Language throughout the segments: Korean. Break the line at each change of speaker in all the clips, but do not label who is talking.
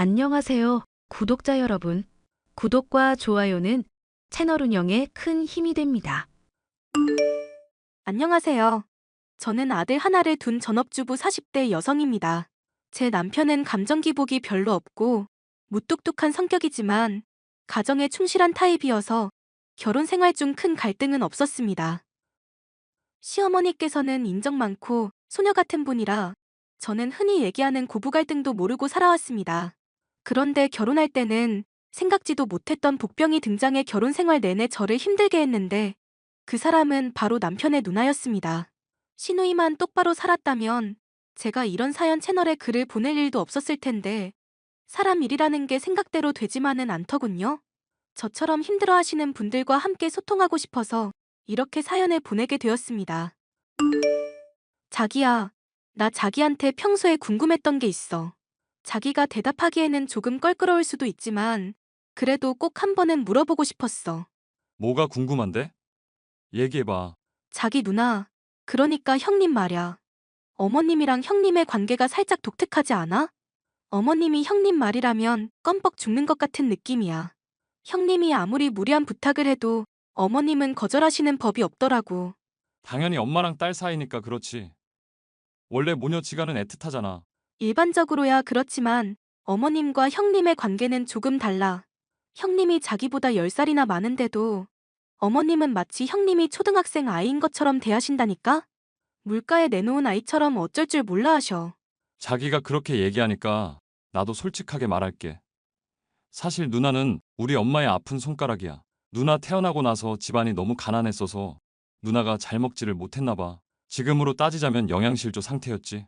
안녕하세요, 구독자 여러분. 구독과 좋아요는 채널 운영에 큰 힘이 됩니다.
안녕하세요. 저는 아들 하나를 둔 전업주부 40대 여성입니다. 제 남편은 감정 기복이 별로 없고 무뚝뚝한 성격이지만 가정에 충실한 타입이어서 결혼 생활 중 큰 갈등은 없었습니다. 시어머니께서는 인정 많고 소녀 같은 분이라 저는 흔히 얘기하는 고부 갈등도 모르고 살아왔습니다. 그런데 결혼할 때는 생각지도 못했던 복병이 등장해 결혼 생활 내내 저를 힘들게 했는데 그 사람은 바로 남편의 누나였습니다. 시누이만 똑바로 살았다면 제가 이런 사연 채널에 글을 보낼 일도 없었을 텐데 사람 일이라는 게 생각대로 되지만은 않더군요. 저처럼 힘들어하시는 분들과 함께 소통하고 싶어서 이렇게 사연을 보내게 되었습니다. 자기야, 나 자기한테 평소에 궁금했던 게 있어. 자기가 대답하기에는 조금 껄끄러울 수도 있지만 그래도 꼭 한 번은 물어보고 싶었어.
뭐가 궁금한데? 얘기해봐.
자기 누나, 그러니까 형님 말야. 어머님이랑 형님의 관계가 살짝 독특하지 않아? 어머님이 형님 말이라면 껌뻑 죽는 것 같은 느낌이야. 형님이 아무리 무리한 부탁을 해도 어머님은 거절하시는 법이 없더라고.
당연히 엄마랑 딸 사이니까 그렇지. 원래 모녀지간은 애틋하잖아.
일반적으로야 그렇지만 어머님과 형님의 관계는 조금 달라. 형님이 자기보다 10살이나 많은데도 어머님은 마치 형님이 초등학생 아이인 것처럼 대하신다니까? 물가에 내놓은 아이처럼 어쩔 줄 몰라 하셔.
자기가 그렇게 얘기하니까 나도 솔직하게 말할게. 사실 누나는 우리 엄마의 아픈 손가락이야. 누나 태어나고 나서 집안이 너무 가난했어서 누나가 잘 먹지를 못했나 봐. 지금으로 따지자면 영양실조 상태였지.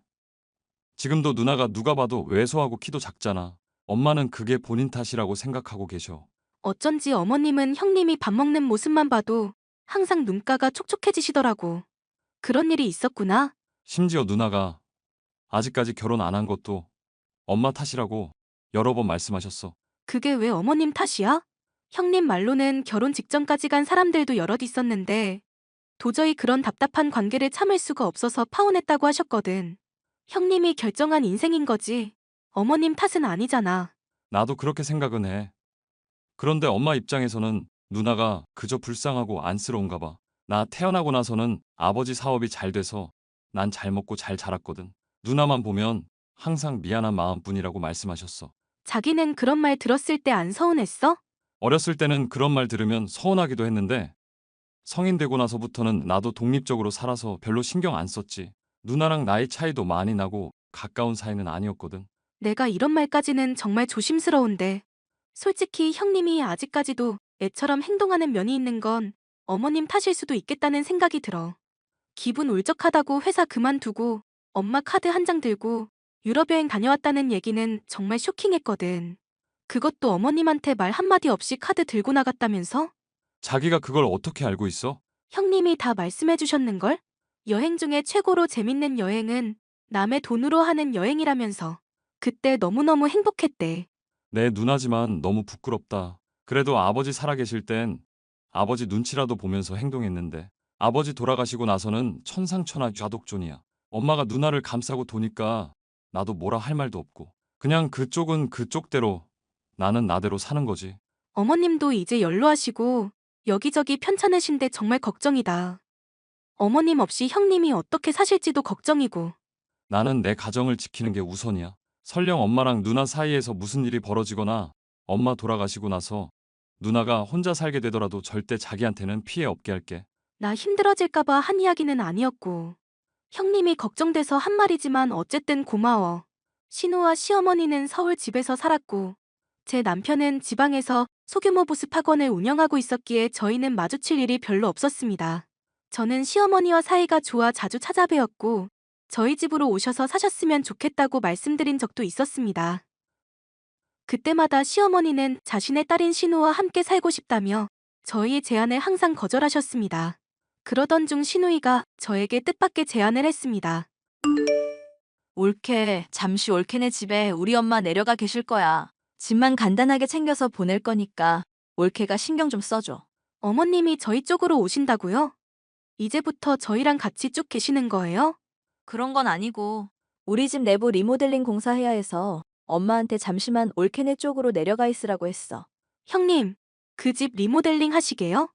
지금도 누나가 누가 봐도 왜소하고 키도 작잖아. 엄마는 그게 본인 탓이라고 생각하고 계셔.
어쩐지 어머님은 형님이 밥 먹는 모습만 봐도 항상 눈가가 촉촉해지시더라고. 그런 일이 있었구나.
심지어 누나가 아직까지 결혼 안 한 것도 엄마 탓이라고 여러 번 말씀하셨어.
그게 왜 어머님 탓이야? 형님 말로는 결혼 직전까지 간 사람들도 여럿 있었는데 도저히 그런 답답한 관계를 참을 수가 없어서 파혼했다고 하셨거든. 형님이 결정한 인생인 거지. 어머님 탓은 아니잖아.
나도 그렇게 생각은 해. 그런데 엄마 입장에서는 누나가 그저 불쌍하고 안쓰러운가 봐. 나 태어나고 나서는 아버지 사업이 잘 돼서 난 잘 먹고 잘 자랐거든. 누나만 보면 항상 미안한 마음뿐이라고 말씀하셨어.
자기는 그런 말 들었을 때 안 서운했어?
어렸을 때는 그런 말 들으면 서운하기도 했는데 성인 되고 나서부터는 나도 독립적으로 살아서 별로 신경 안 썼지. 누나랑 나이 차이도 많이 나고 가까운 사이는 아니었거든.
내가 이런 말까지는 정말 조심스러운데. 솔직히 형님이 아직까지도 애처럼 행동하는 면이 있는 건 어머님 탓일 수도 있겠다는 생각이 들어. 기분 울적하다고 회사 그만두고 엄마 카드 한 장 들고 유럽 여행 다녀왔다는 얘기는 정말 쇼킹했거든. 그것도 어머님한테 말 한마디 없이 카드 들고 나갔다면서?
자기가 그걸 어떻게 알고 있어?
형님이 다 말씀해 주셨는걸? 여행 중에 최고로 재밌는 여행은 남의 돈으로 하는 여행이라면서. 그때 너무너무 행복했대.
내 누나지만 너무 부끄럽다. 그래도 아버지 살아계실 땐 아버지 눈치라도 보면서 행동했는데 아버지 돌아가시고 나서는 천상천하 좌독존이야. 엄마가 누나를 감싸고 도니까 나도 뭐라 할 말도 없고 그냥 그쪽은 그쪽대로 나는 나대로 사는 거지.
어머님도 이제 연로하시고 여기저기 편찮으신데 정말 걱정이다. 어머님 없이 형님이 어떻게 사실지도 걱정이고.
나는 내 가정을 지키는 게 우선이야. 설령 엄마랑 누나 사이에서 무슨 일이 벌어지거나 엄마 돌아가시고 나서 누나가 혼자 살게 되더라도 절대 자기한테는 피해 없게 할게.
나 힘들어질까봐 한 이야기는 아니었고. 형님이 걱정돼서 한 말이지만 어쨌든 고마워. 신우와 시어머니는 서울 집에서 살았고 제 남편은 지방에서 소규모 보습 학원을 운영하고 있었기에 저희는 마주칠 일이 별로 없었습니다. 저는 시어머니와 사이가 좋아 자주 찾아뵈었고 저희 집으로 오셔서 사셨으면 좋겠다고 말씀드린 적도 있었습니다. 그때마다 시어머니는 자신의 딸인 신우와 함께 살고 싶다며 저희의 제안을 항상 거절하셨습니다. 그러던 중 신우이가 저에게 뜻밖의 제안을 했습니다.
올케, 잠시 올케네 집에 우리 엄마 내려가 계실 거야. 집만 간단하게 챙겨서 보낼 거니까 올케가 신경 좀 써줘.
어머님이 저희 쪽으로 오신다고요? 이제부터 저희랑 같이 쭉 계시는 거예요?
그런 건 아니고 우리 집 내부 리모델링 공사해야 해서 엄마한테 잠시만 올케네 쪽으로 내려가 있으라고 했어.
형님, 그 집 리모델링 하시게요?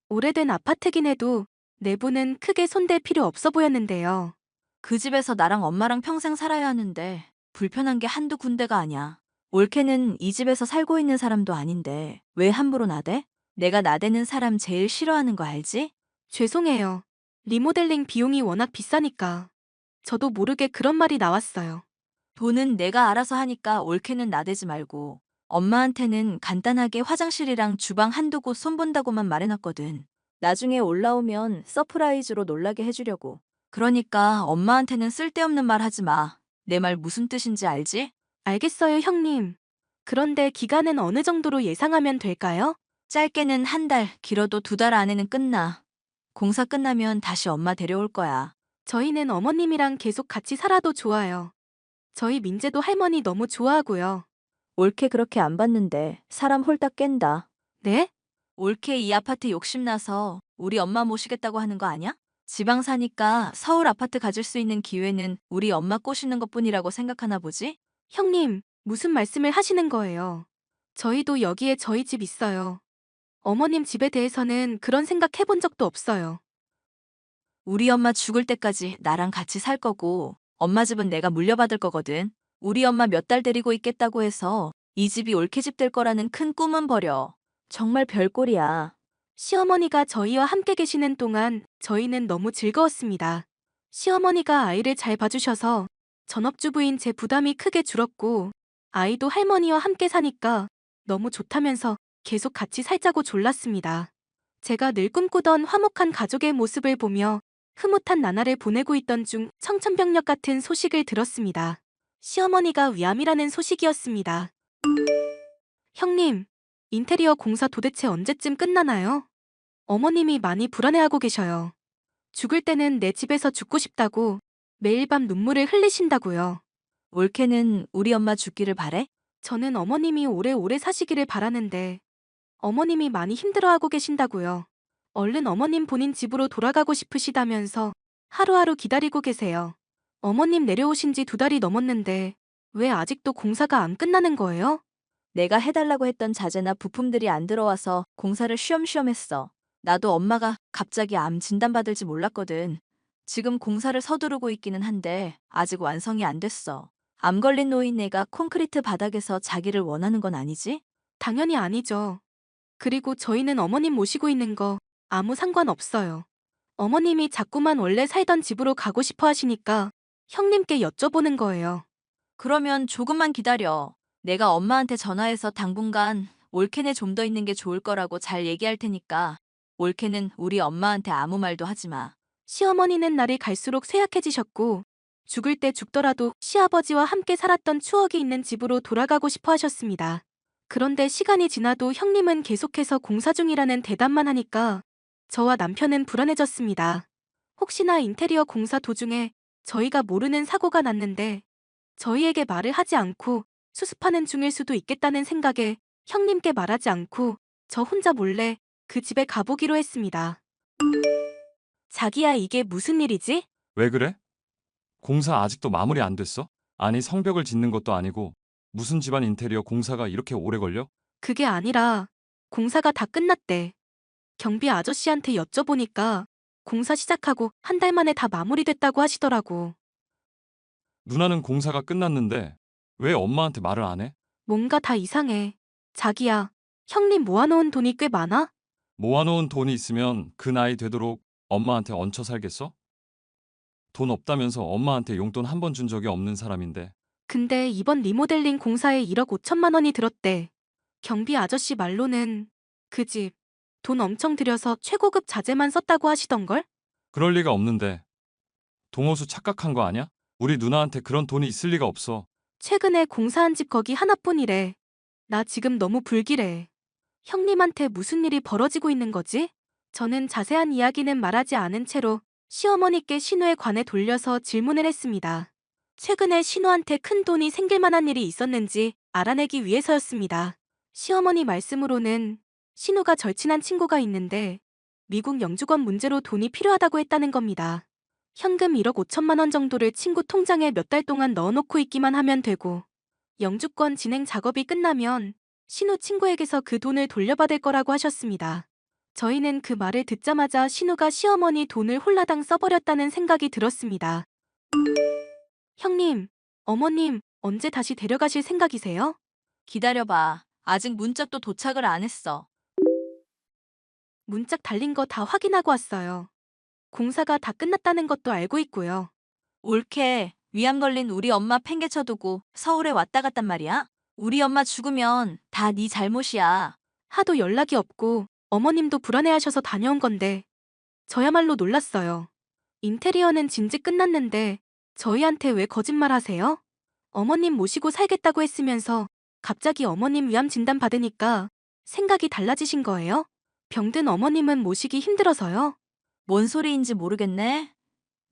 오래된 아파트긴 해도 내부는 크게 손댈 필요 없어 보였는데요.
그 집에서 나랑 엄마랑 평생 살아야 하는데 불편한 게 한두 군데가 아니야. 올케는 이 집에서 살고 있는 사람도 아닌데 왜 함부로 나대? 내가 나대는 사람 제일 싫어하는 거 알지?
죄송해요. 리모델링 비용이 워낙 비싸니까. 저도 모르게 그런 말이 나왔어요.
돈은 내가 알아서 하니까 올케는 나대지 말고. 엄마한테는 간단하게 화장실이랑 주방 한두 곳 손본다고만 말해놨거든. 나중에 올라오면 서프라이즈로 놀라게 해주려고. 그러니까 엄마한테는 쓸데없는 말 하지 마. 내 말 무슨 뜻인지 알지?
알겠어요, 형님. 그런데 기간은 어느 정도로 예상하면 될까요?
짧게는 한 달, 길어도 2달 안에는 끝나. 공사 끝나면 다시 엄마 데려올 거야.
저희는 어머님이랑 계속 같이 살아도 좋아요. 저희 민재도 할머니 너무 좋아하고요.
올케 그렇게 안 봤는데 사람 홀딱 깬다.
네?
올케 이 아파트 욕심나서 우리 엄마 모시겠다고 하는 거 아니야? 지방 사니까 서울 아파트 가질 수 있는 기회는 우리 엄마 꼬시는 것뿐이라고 생각하나 보지?
형님, 무슨 말씀을 하시는 거예요? 저희도 여기에 저희 집 있어요. 어머님 집에 대해서는 그런 생각 해본 적도 없어요.
우리 엄마 죽을 때까지 나랑 같이 살 거고 엄마 집은 내가 물려받을 거거든. 우리 엄마 몇 달 데리고 있겠다고 해서 이 집이 올케 집 될 거라는 큰 꿈은 버려. 정말 별꼴이야.
시어머니가 저희와 함께 계시는 동안 저희는 너무 즐거웠습니다. 시어머니가 아이를 잘 봐주셔서 전업주부인 제 부담이 크게 줄었고, 아이도 할머니와 함께 사니까 너무 좋다면서 계속 같이 살자고 졸랐습니다. 제가 늘 꿈꾸던 화목한 가족의 모습을 보며 흐뭇한 나날을 보내고 있던 중 청천벽력 같은 소식을 들었습니다. 시어머니가 위암이라는 소식이었습니다. 형님, 인테리어 공사 도대체 언제쯤 끝나나요? 어머님이 많이 불안해하고 계셔요. 죽을 때는 내 집에서 죽고 싶다고 매일 밤 눈물을 흘리신다고요.
올케는 우리 엄마 죽기를 바래?
저는 어머님이 오래오래 사시기를 바라는데 어머님이 많이 힘들어하고 계신다고요. 얼른 어머님 본인 집으로 돌아가고 싶으시다면서 하루하루 기다리고 계세요. 어머님 내려오신 지 2달이 넘었는데 왜 아직도 공사가 안 끝나는 거예요?
내가 해달라고 했던 자재나 부품들이 안 들어와서 공사를 쉬엄쉬엄 했어. 나도 엄마가 갑자기 암 진단받을지 몰랐거든. 지금 공사를 서두르고 있기는 한데 아직 완성이 안 됐어. 암 걸린 노인네가 콘크리트 바닥에서 자기를 원하는 건 아니지?
당연히 아니죠. 그리고 저희는 어머님 모시고 있는 거 아무 상관없어요. 어머님이 자꾸만 원래 살던 집으로 가고 싶어 하시니까 형님께 여쭤보는 거예요.
그러면 조금만 기다려. 내가 엄마한테 전화해서 당분간 올케네 좀 더 있는 게 좋을 거라고 잘 얘기할 테니까 올케는 우리 엄마한테 아무 말도 하지 마.
시어머니는 날이 갈수록 쇠약해지셨고 죽을 때 죽더라도 시아버지와 함께 살았던 추억이 있는 집으로 돌아가고 싶어 하셨습니다. 그런데 시간이 지나도 형님은 계속해서 공사 중이라는 대답만 하니까 저와 남편은 불안해졌습니다. 혹시나 인테리어 공사 도중에 저희가 모르는 사고가 났는데 저희에게 말을 하지 않고 수습하는 중일 수도 있겠다는 생각에 형님께 말하지 않고 저 혼자 몰래 그 집에 가보기로 했습니다. 자기야, 이게 무슨 일이지?
왜 그래? 공사 아직도 마무리 안 됐어? 아니, 성벽을 짓는 것도 아니고 무슨 집안 인테리어 공사가 이렇게 오래 걸려?
그게 아니라 공사가 다 끝났대. 경비 아저씨한테 여쭤보니까 공사 시작하고 한 달 만에 다 마무리됐다고 하시더라고.
누나는 공사가 끝났는데 왜 엄마한테 말을 안 해?
뭔가 다 이상해. 자기야, 형님 모아놓은 돈이 꽤 많아?
모아놓은 돈이 있으면 그 나이 되도록 엄마한테 얹혀 살겠어? 돈 없다면서 엄마한테 용돈 한 번 준 적이 없는 사람인데.
근데 이번 리모델링 공사에 1억 5천만 원이 들었대. 경비 아저씨 말로는 그 집 돈 엄청 들여서 최고급 자재만 썼다고 하시던걸?
그럴 리가 없는데. 동호수 착각한 거 아니야? 우리 누나한테 그런 돈이 있을 리가 없어.
최근에 공사한 집 거기 하나뿐이래. 나 지금 너무 불길해. 형님한테 무슨 일이 벌어지고 있는 거지? 저는 자세한 이야기는 말하지 않은 채로 시어머니께 신우에 관해 돌려서 질문을 했습니다. 최근에 신우한테 큰 돈이 생길 만한 일이 있었는지 알아내기 위해서였습니다. 시어머니 말씀으로는 신우가 절친한 친구가 있는데 미국 영주권 문제로 돈이 필요하다고 했다는 겁니다. 현금 1억 5천만 원 정도를 친구 통장에 몇 달 동안 넣어놓고 있기만 하면 되고 영주권 진행 작업이 끝나면 신우 친구에게서 그 돈을 돌려받을 거라고 하셨습니다. 저희는 그 말을 듣자마자 신우가 시어머니 돈을 홀라당 써버렸다는 생각이 들었습니다. 형님, 어머님, 언제 다시 데려가실 생각이세요?
기다려봐. 아직 문짝도 도착을 안 했어.
문짝 달린 거 다 확인하고 왔어요. 공사가 다 끝났다는 것도 알고 있고요.
옳게 위암 걸린 우리 엄마 팽개쳐두고 서울에 왔다 갔단 말이야? 우리 엄마 죽으면 다 네 잘못이야.
하도 연락이 없고 어머님도 불안해하셔서 다녀온 건데 저야말로 놀랐어요. 인테리어는 진즉 끝났는데 저희한테 왜 거짓말 하세요? 어머님 모시고 살겠다고 했으면서 갑자기 어머님 위암 진단 받으니까 생각이 달라지신 거예요? 병든 어머님은 모시기 힘들어서요?
뭔 소리인지 모르겠네.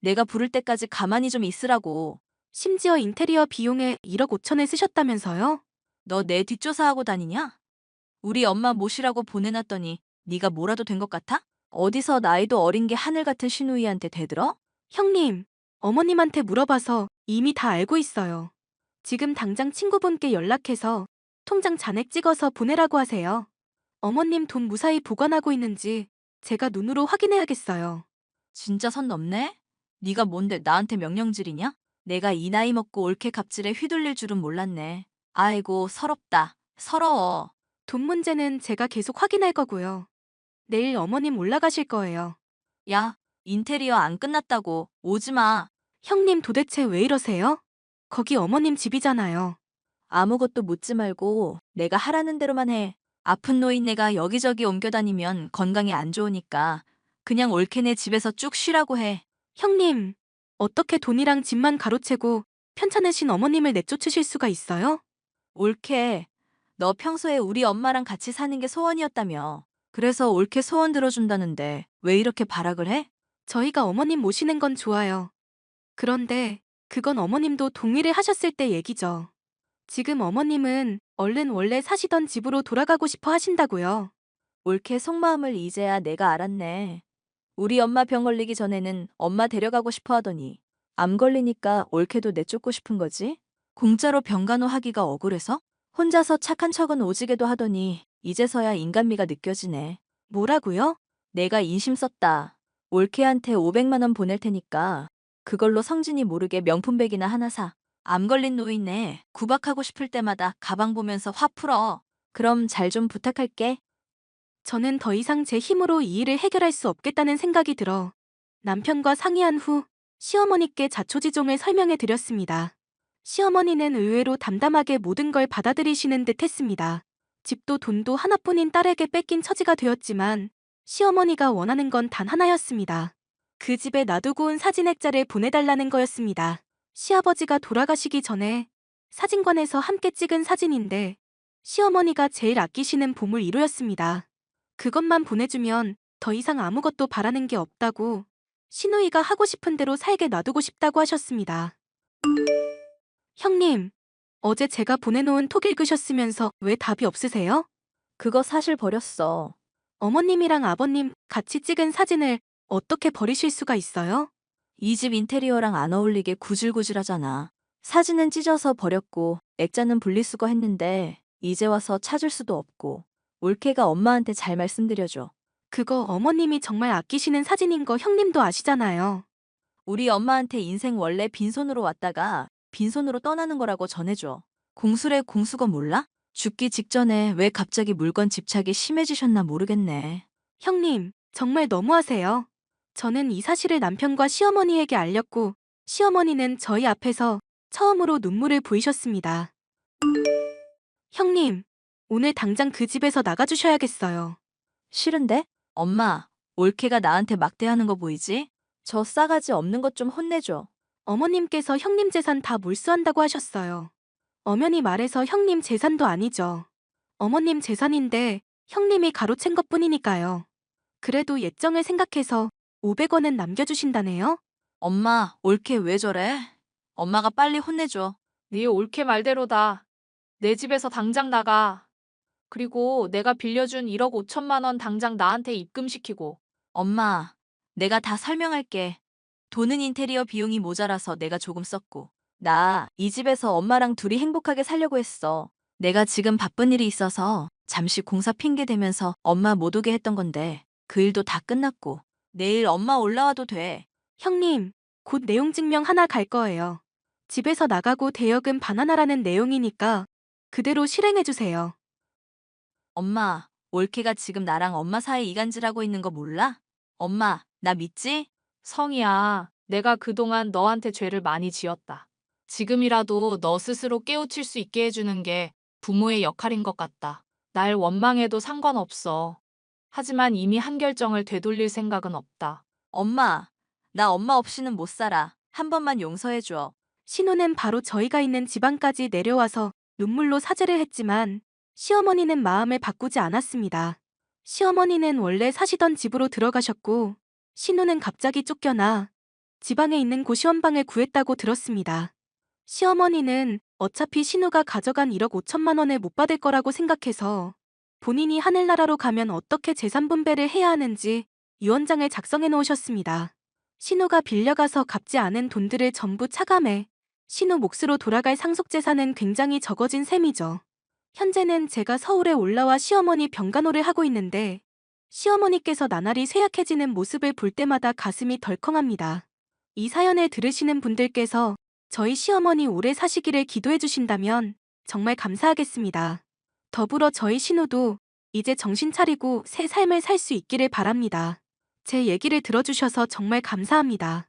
내가 부를 때까지 가만히 좀 있으라고.
심지어 인테리어 비용에 1억 5천을 쓰셨다면서요?
너 내 뒷조사하고 다니냐? 우리 엄마 모시라고 보내놨더니 네가 뭐라도 된 것 같아? 어디서 나이도 어린 게 하늘 같은 시누이한테 대들어?
형님, 어머님한테 물어봐서 이미 다 알고 있어요. 지금 당장 친구분께 연락해서 통장 잔액 찍어서 보내라고 하세요. 어머님 돈 무사히 보관하고 있는지 제가 눈으로 확인해야겠어요.
진짜 선 넘네? 네가 뭔데 나한테 명령질이냐? 내가 이 나이 먹고 옳게 갑질에 휘둘릴 줄은 몰랐네. 아이고 서럽다. 서러워.
돈 문제는 제가 계속 확인할 거고요. 내일 어머님 올라가실 거예요.
야, 인테리어 안 끝났다고. 오지 마.
형님 도대체 왜 이러세요? 거기 어머님 집이잖아요.
아무것도 묻지 말고 내가 하라는 대로만 해. 아픈 노인네가 여기저기 옮겨다니면 건강에 안 좋으니까 그냥 옳게 내 집에서 쭉 쉬라고 해.
형님, 어떻게 돈이랑 집만 가로채고 편찮으신 어머님을 내쫓으실 수가 있어요?
옳게. 너 평소에 우리 엄마랑 같이 사는 게 소원이었다며. 그래서 옳게 소원 들어준다는데 왜 이렇게 발악을 해?
저희가 어머님 모시는 건 좋아요. 그런데 그건 어머님도 동의를 하셨을 때 얘기죠. 지금 어머님은 얼른 원래 사시던 집으로 돌아가고 싶어 하신다고요.
옳게 속마음을 이제야 내가 알았네. 우리 엄마 병 걸리기 전에는 엄마 데려가고 싶어 하더니 암 걸리니까 옳게도 내쫓고 싶은 거지? 공짜로 병간호하기가 억울해서? 혼자서 착한 척은 오지게도 하더니 이제서야 인간미가 느껴지네.
뭐라고요?
내가 인심 썼다. 옳케한테 500만 원 보낼 테니까 그걸로 성진이 모르게 명품백이나 하나 사. 암 걸린 노인네 구박하고 싶을 때마다 가방 보면서 화 풀어. 그럼 잘 좀 부탁할게.
저는 더 이상 제 힘으로 이 일을 해결할 수 없겠다는 생각이 들어 남편과 상의한 후 시어머니께 자초지종을 설명해 드렸습니다. 시어머니는 의외로 담담하게 모든 걸 받아들이시는 듯 했습니다. 집도 돈도 하나뿐인 딸에게 뺏긴 처지가 되었지만 시어머니가 원하는 건 단 하나였습니다. 그 집에 놔두고 온 사진 액자를 보내달라는 거였습니다. 시아버지가 돌아가시기 전에 사진관에서 함께 찍은 사진인데 시어머니가 제일 아끼시는 보물 1호였습니다. 그것만 보내주면 더 이상 아무것도 바라는 게 없다고 시누이가 하고 싶은 대로 살게 놔두고 싶다고 하셨습니다. 형님, 어제 제가 보내놓은 톡 읽으셨으면서 왜 답이 없으세요?
그거 사실 버렸어.
어머님이랑 아버님 같이 찍은 사진을 어떻게 버리실 수가 있어요?
이 집 인테리어랑 안 어울리게 구질구질하잖아. 사진은 찢어서 버렸고 액자는 분리수거 했는데 이제 와서 찾을 수도 없고 올케가 엄마한테 잘 말씀드려줘.
그거 어머님이 정말 아끼시는 사진인 거 형님도 아시잖아요.
우리 엄마한테 인생 원래 빈손으로 왔다가 빈손으로 떠나는 거라고 전해줘. 공술의 공수거 몰라? 죽기 직전에 왜 갑자기 물건 집착이 심해지셨나 모르겠네.
형님, 정말 너무하세요. 저는 이 사실을 남편과 시어머니에게 알렸고 시어머니는 저희 앞에서 처음으로 눈물을 보이셨습니다. 형님, 오늘 당장 그 집에서 나가주셔야겠어요.
싫은데? 엄마, 올케가 나한테 막대하는 거 보이지? 저 싸가지 없는 것 좀 혼내줘.
어머님께서 형님 재산 다 몰수한다고 하셨어요. 엄연히 말해서 형님 재산도 아니죠. 어머님 재산인데 형님이 가로챈 것뿐이니까요. 그래도 예정을 생각해서 500원은 남겨주신다네요?
엄마, 올케 왜 저래? 엄마가 빨리 혼내줘.
네 옳게 말대로다. 내 집에서 당장 나가. 그리고 내가 빌려준 1억 5천만 원 당장 나한테 입금시키고.
엄마, 내가 다 설명할게. 돈은 인테리어 비용이 모자라서 내가 조금 썼고 나 이 집에서 엄마랑 둘이 행복하게 살려고 했어. 내가 지금 바쁜 일이 있어서 잠시 공사 핑계 대면서 엄마 못 오게 했던 건데 그 일도 다 끝났고 내일 엄마 올라와도 돼.
형님, 곧 내용 증명 하나 갈 거예요. 집에서 나가고 대여금 반환하라는 내용이니까 그대로 실행해주세요.
엄마, 올케가 지금 나랑 엄마 사이 이간질하고 있는 거 몰라? 엄마, 나 믿지?
성희야, 내가 그동안 너한테 죄를 많이 지었다. 지금이라도 너 스스로 깨우칠 수 있게 해주는 게 부모의 역할인 것 같다. 날 원망해도 상관없어. 하지만 이미 한 결정을 되돌릴 생각은 없다.
엄마, 나 엄마 없이는 못 살아. 한 번만 용서해줘.
신우는 바로 저희가 있는 지방까지 내려와서 눈물로 사죄를 했지만 시어머니는 마음을 바꾸지 않았습니다. 시어머니는 원래 사시던 집으로 들어가셨고 신우는 갑자기 쫓겨나 지방에 있는 고시원방을 구했다고 들었습니다. 시어머니는 어차피 신우가 가져간 1억 5천만 원을 못 받을 거라고 생각해서 본인이 하늘나라로 가면 어떻게 재산 분배를 해야 하는지 유언장을 작성해 놓으셨습니다. 신우가 빌려가서 갚지 않은 돈들을 전부 차감해 신우 몫으로 돌아갈 상속재산은 굉장히 적어진 셈이죠. 현재는 제가 서울에 올라와 시어머니 병간호를 하고 있는데 시어머니께서 나날이 쇠약해지는 모습을 볼 때마다 가슴이 덜컹합니다. 이 사연을 들으시는 분들께서 저희 시어머니 오래 사시기를 기도해 주신다면 정말 감사하겠습니다. 더불어 저희 신우도 이제 정신 차리고 새 삶을 살 수 있기를 바랍니다. 제 얘기를 들어주셔서 정말 감사합니다.